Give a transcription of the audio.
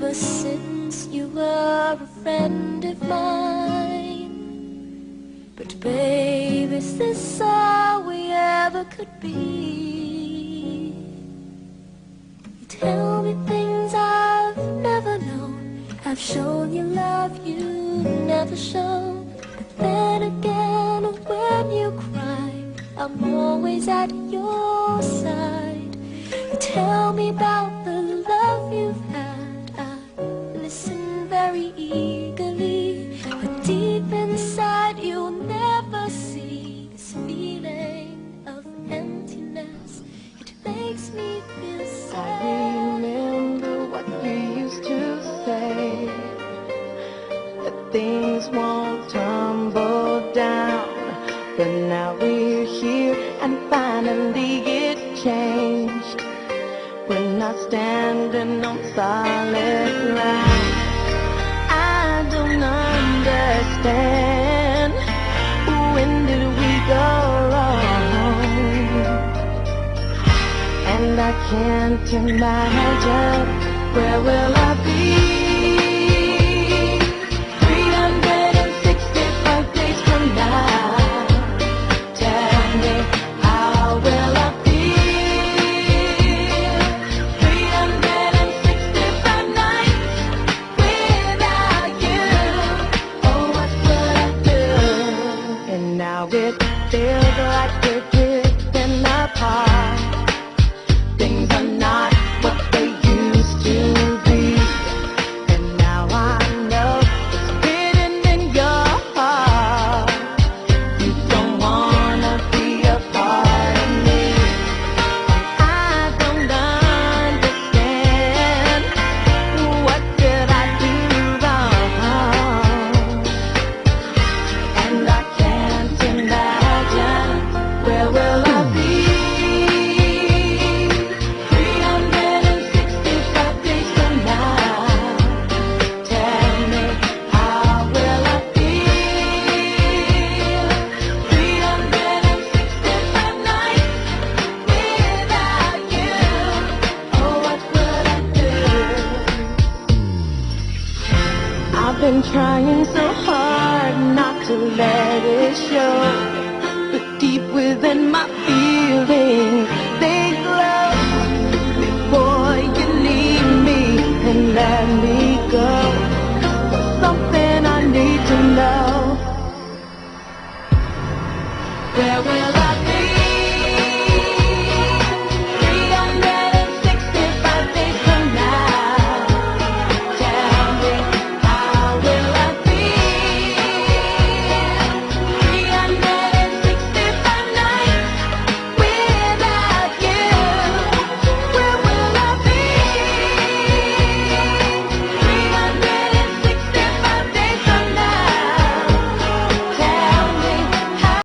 ever since you were a friend of mine. But babe, is this all we ever could be? You tell me things I've never known. I've shown you love you never shown. But then again, when you cry, I'm always at your side. You tell me about the love you've had. I listen very eagerly, but deep inside you'll never see this feeling of emptiness. It makes me feel sad. I remember what you used to say, that things won't tumble down. But now we're here and finally it changed. We're not standing on solid ground. I don't understand. When did we go wrong? And I can't imagine where will I be 365 days from now. It feels like we're drifting apart. Things are not what they used to be. And now I know it's hidden in your heart. You don't wanna be a part of me. I don't understand. What did I do wrong? And I can't imagine where will I be 365 days from now. Tell me, how will I feel 365 nights without you? Oh, what would I do? I've been trying so hard not to let it show, but deep within my feelings they glow. Before you leave me and let me go, there's something I need to know. Where will I